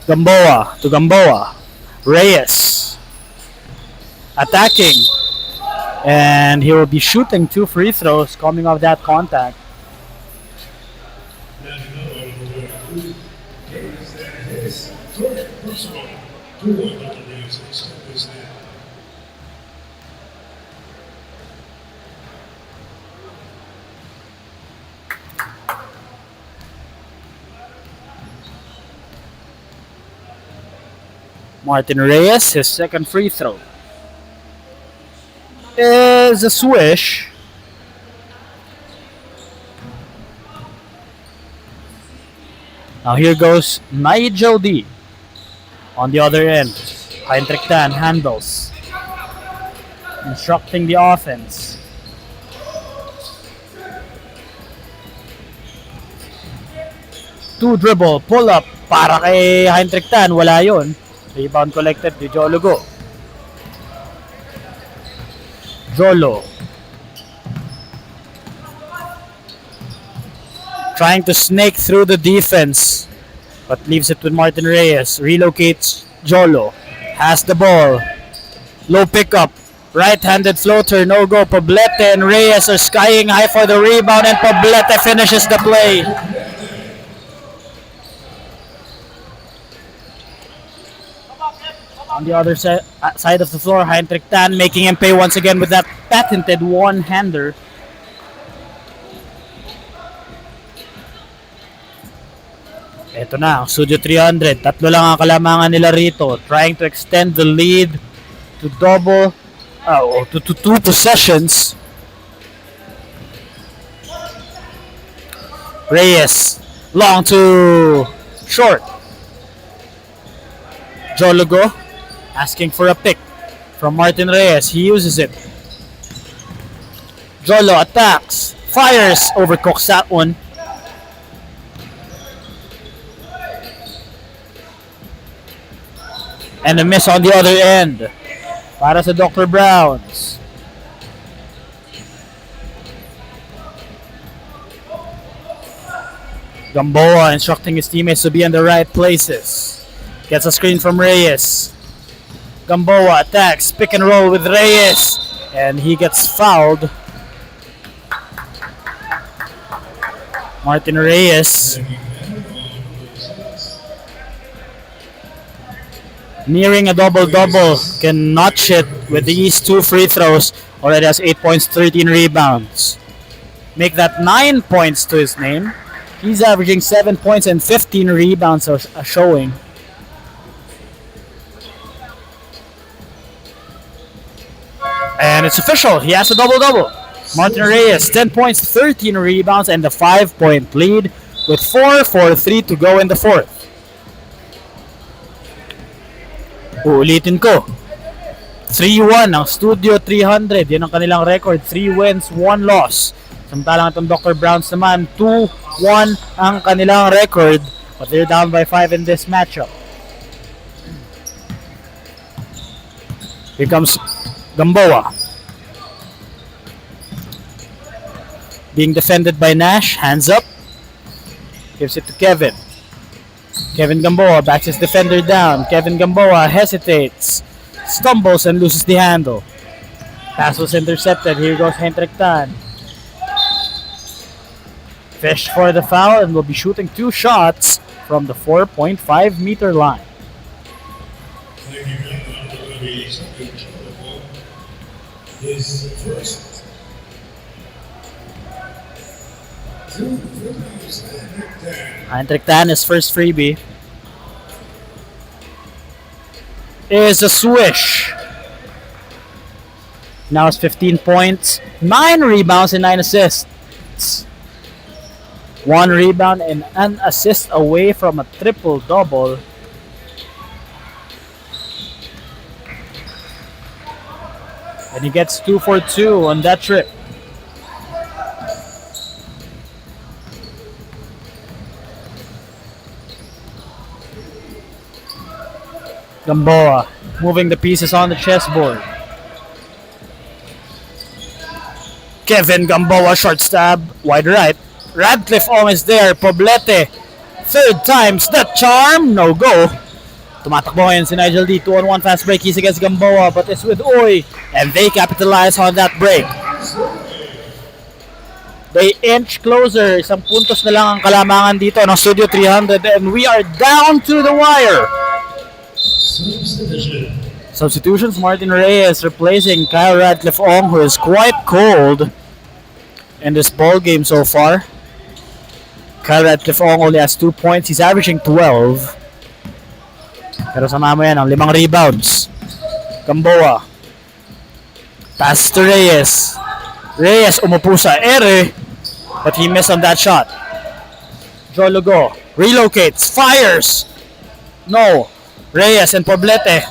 Gamboa to Gamboa. Reyes attacking. And he will be shooting 2 free throws coming off that contact. Martin Reyes, his second free throw is a swish. Now here goes Nigel D. On the other end, Heinrich Tan handles, instructing the offense. Two dribble, pull up para kay Heinrich Tan, wala yun. Rebound collected to Jolo. Jolo trying to snake through the defense, but leaves it with Martin Reyes. Relocates Jolo. Has the ball. Low pickup. Right-handed floater. No go. Poblete and Reyes are skying high for the rebound, and Poblete finishes the play. On the other side of the floor, Heinrich Tan making him pay once again with that patented one-hander. Ito na, ang Studio 300. Tatlo lang ang kalamangan nila rito. Trying to extend the lead to to two possessions. Reyes, long to short. Jologo, asking for a pick from Martin Reyes. He uses it. Jolo attacks, fires, overcooks that one. And a miss on the other end para sa Dr. Browns. Gamboa instructing his teammates to be in the right places. Gets a screen from Reyes. Gamboa attacks, pick and roll with Reyes, and he gets fouled. Martin Reyes nearing a double-double, can notch it with these two free throws. Already has 8 points, 13 rebounds. Make that 9 points to his name. He's averaging 7 points and 15 rebounds a showing. And it's official. He has a double-double. Martin Reyes, 10 points, 13 rebounds, and a 5-point lead with 4:43 to go in the fourth. Uulitin ko. 3-1 ang Studio 300. Yan ang kanilang record. 3 wins, 1 loss. Samantalang itong Dr. Browns naman, 2-1 ang kanilang record. But they're down by 5 in this matchup. Here comes Gamboa. Being defended by Nash. Hands up. Gives it to Kevin. Kevin Gamboa backs his defender down. Kevin Gamboa hesitates, stumbles, and loses the handle. Pass was intercepted. Here goes Heinrich Tan. Fish for the foul and will be shooting 2 shots from the 4.5-meter line.
His first.
Heinrich Tan, his first freebie, is a swish. Now it's 15 points, 9 rebounds, and 9 assists. 1 rebound and an assist away from a triple-double. And he gets 2 for 2 on that trip. Gamboa moving the pieces on the chessboard. Kevin Gamboa, short stab, wide right. Radcliffe almost there. Poblete, third time's the charm, no go. Tumatakbo ngayon si Nigel D. 2-on-1 fast break. He's against Gamboa, but it's with Uy, and they capitalize on that break. They inch closer. Isang puntos na lang ang kalamangan dito ng Studio 300, and we are down to the wire. Substitutions: Martin Reyes replacing Kyle Radcliffe-Ong, who is quite cold in this ball game so far. Kyle Radcliffe-Ong only has 2 points. He's averaging 12. Pero sama mo yan ang 5 rebounds. Gamboa. Pass to Reyes. Reyes umupo sa ere, but he missed on that shot. Jologo relocates, fires. No. Reyes and Poblete.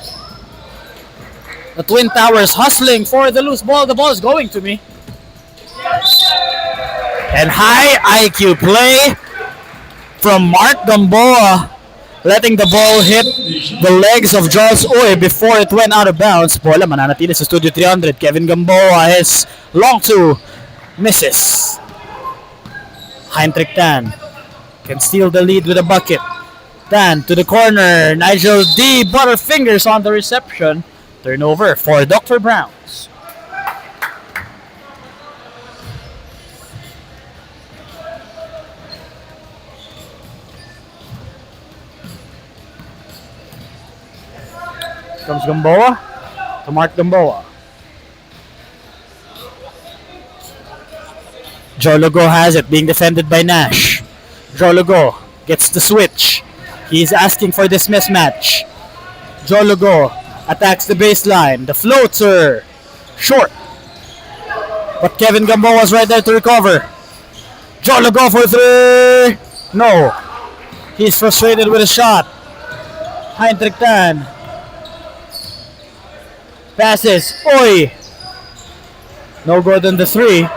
The Twin Towers hustling for the loose ball. The ball is going to me. And high IQ play from Mark Gamboa, letting the ball hit the legs of Charles Uy before it went out of bounds. Bola mananatili sa Studio 300. Kevin Gamboa is long two, misses. Heinrich Tan can steal the lead with a bucket. Tan to the corner. Nigel D. Butterfingers on the reception. Turnover for Dr. Browns. Comes Gamboa to Mark Gamboa. Jologo has it, being defended by Nash. Jologo gets the switch. He's asking for this mismatch. Jologo attacks the baseline. The floater. Short. But Kevin Gamboa was right there to recover. Jologo for three. No. He's frustrated with a shot. Heinrich Tan. Passes. Oi. No good on the three.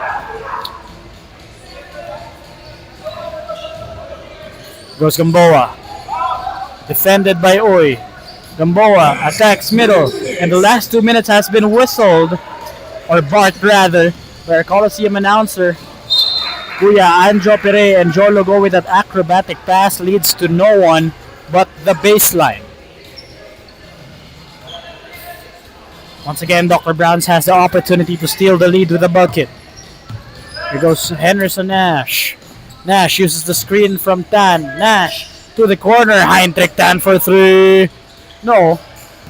Goes Gamboa. Defended by Oi. Gamboa attacks middle. And the last 2 minutes has been whistled. Or barked rather. By our Coliseum announcer. Kuya Anjo Pere and Jologo with that acrobatic pass leads to no one but the baseline. Once again, Dr. Browns has the opportunity to steal the lead with a bucket. Here goes Henderson Nash. Nash uses the screen from Tan. Nash to the corner. Heinrich Tan for three. No.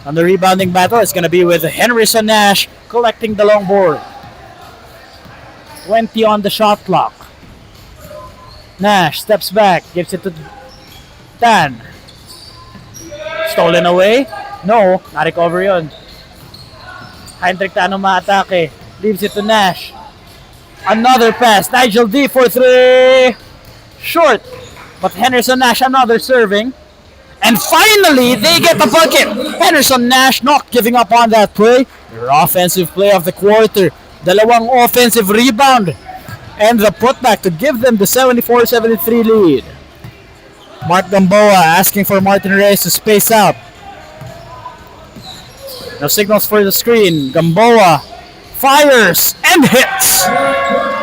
On the rebounding battle, it's going to be with Henderson Nash collecting the long board. 20 on the shot clock. Nash steps back, gives it to Tan. Stolen away? No, na-recover yun. Heinrich Tan umaatake. Leaves it to Nash. Another pass. Nigel D for three. Short. But Henderson Nash another serving. And finally, they get the bucket. Henderson Nash not giving up on that play. Their offensive play of the quarter. Dalawang offensive rebound. And the putback to give them the 74-73 lead. Mark Gamboa asking for Martin Reyes to space out. No signals for the screen. Gamboa fires and hits.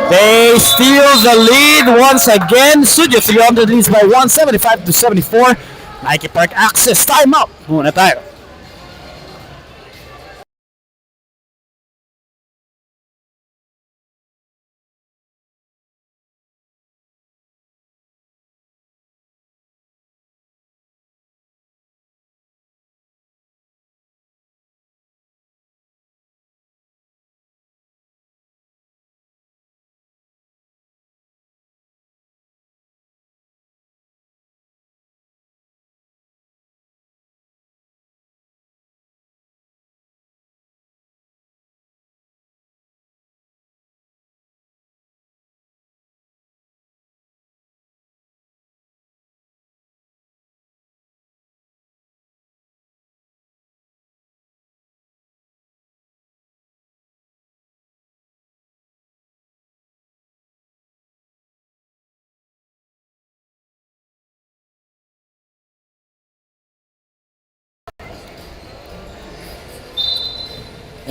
They steal the lead once again. Studio 300 leads by 175-74. Nike Park Access. Timeout. Muna tayo.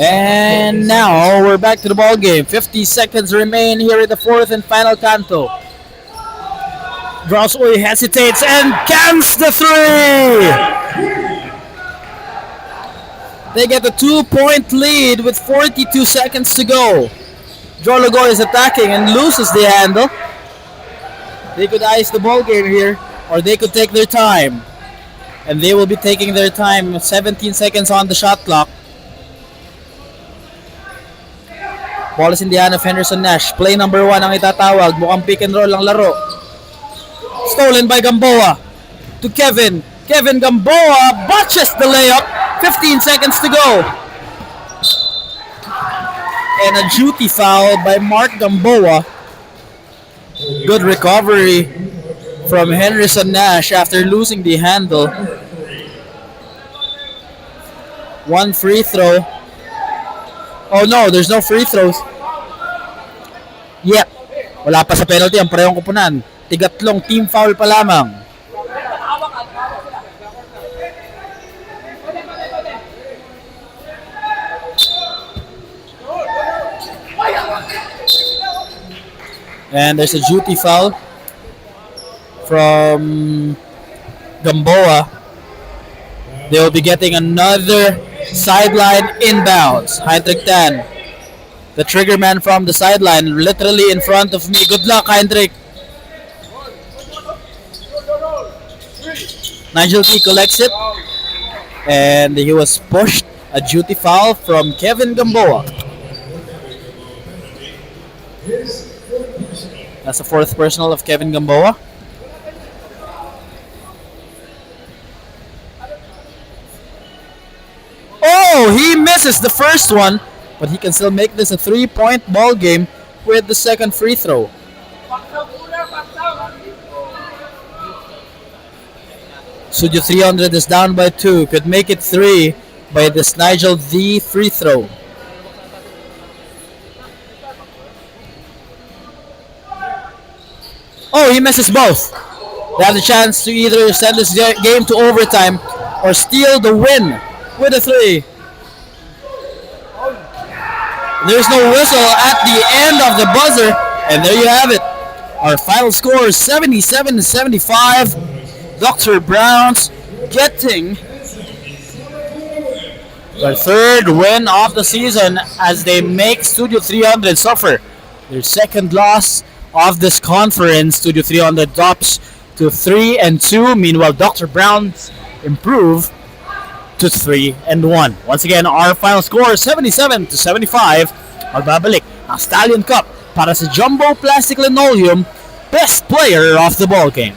And now we're back to the ball game. 50 seconds remain here in the fourth and final canto. Charles Uy hesitates and cans the three. They get a 2-point lead with 42 seconds to go. Jologo is attacking and loses the handle. They could ice the ball game here, or they could take their time. And they will be taking their time. 17 seconds on the shot clock. Ball is in the hand of Henderson Nash. Play number 1 ang itatawag. Mukhang pick and roll ang laro. Stolen by Gamboa. To Kevin. Kevin Gamboa botches the layup. 15 seconds to go. And a duty foul by Mark Gamboa. Good recovery from Henderson Nash after losing the handle. One free throw. Oh no, there's no free throws. Yep. Wala pa sa penalty ang parehong kupunan. Tigatlong team foul pa lamang. And there's a duty foul from Gamboa. They will be getting another sideline inbounds. Heinrich Tan, the trigger man from the sideline, literally in front of me. Good luck, Heinrich. Nigel T collects it, and he was pushed. A duty foul from Kevin Gamboa. That's the fourth personal of Kevin Gamboa. Oh, he misses the first one, but he can still make this a 3-point ball game with the second free throw. Studio 300 is down by 2. Could make it 3 by this Nigel D free throw. Oh, he misses both. They have the chance to either send this game to overtime or steal the win with a 3. There's no whistle at the end of the buzzer, and there you have it. Our final score is 77-75. Dr. Browns getting their third win of the season as they make Studio 300 suffer. Their second loss of this conference. Studio 300 drops to 3-2. Meanwhile, Dr. Browns improve to 3-1. Once again, our final score is 77-75. Magbabalik ang Stallion Cup para sa Jumbo Plastic Linoleum Best Player of the Ball Game.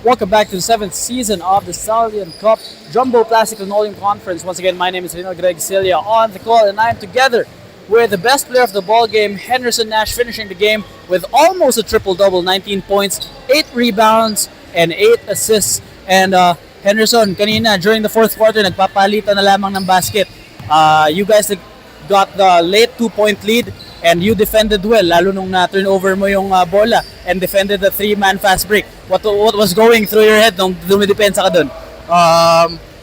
Welcome back to the 7th season of the Stallion Cup Jumbo Plastic Linoleum Conference. Once again, my name is Rino Greg Cilia on the call, and I'm together with the best player of the ball game, Henderson Nash, finishing the game with almost a triple-double, 19 points, 8 rebounds, and 8 assists. And Henderson, kanina, during the fourth quarter, nagpapalitan na lamang ng basket. You guys got the late 2-point lead, and you defended well, lalo nung na-turnover mo yung bola, and defended the 3-man fast break. What was going through your head nung dumidepensa ka dun?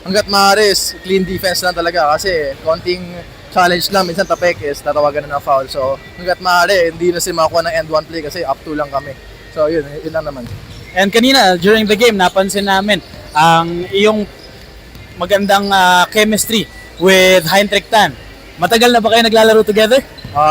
Hanggat maaari is clean defense lang talaga kasi konting challenge lang, minsan tapekes, tatawagan na ng foul. So hanggat maaari, hindi na sila makakuha ng end one play kasi up 2 lang kami. So yun lang naman.
And kanina, during the game, napansin namin ang iyong magandang chemistry with Heinrich Tan. Matagal na ba kayo naglalaro together?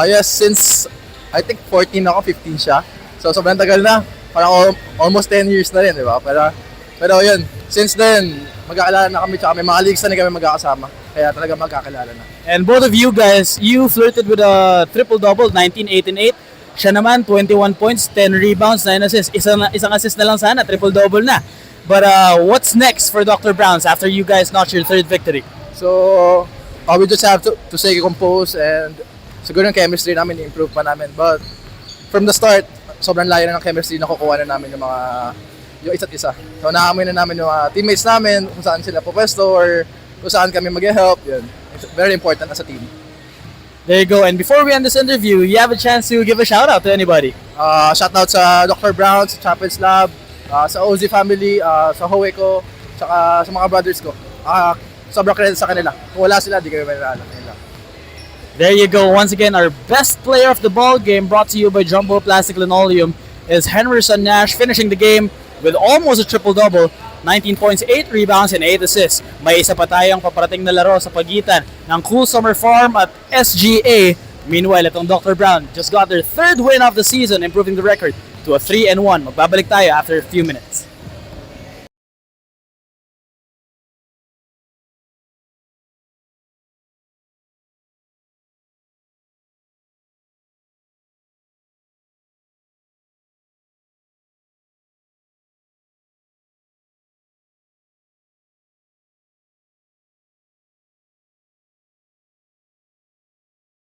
Yes, since I think 14 ako, 15 siya. So sobrang tagal na. Parang almost 10 years na rin, di ba? Pero yun, since then, magkakilala na kami, tsaka may mga leagues na kami magkakasama. Kaya talaga magkakilala na.
And both of you guys, you flirted with a triple-double, 19, 8, and 8. Siya naman, 21 points, 10 rebounds, 9 assists. Isang assist na lang sana, triple-double na. But what's next for Dr. Browns after you guys notch your 3rd victory?
So, we just have to stay composed and siguro yung chemistry namin, i-improve pa namin. But from the start, sobrang layo na ng chemistry na kukuha na namin yung isa't isa. So naamoy na namin yung mga teammates namin, kung saan sila pupwesto or kung saan kami mag-help. Yun. It's very important as a team.
There you go. And before we end this interview, you have a chance to give a shout out to anybody.
Shout out sa Dr. Brown, sa Chapels Lab, sa OZ family, sa Howe ko, tsaka sa mga brothers ko. Sobrang credit sa kanila. Kung wala sila, di kami manilala.
There you go. Once again, our best player of the ball game, brought to you by Jumbo Plastic Linoleum, is Henderson Nash, finishing the game with almost a triple-double, 19 points, 8 rebounds, and 8 assists. May isa pa tayong paparating na laro sa pagitan ng Cool Summer Farm at SGA. Meanwhile, itong Dr. Brown just got their 3rd win of the season, improving the record to a 3-1. Magbabalik tayo after a few minutes.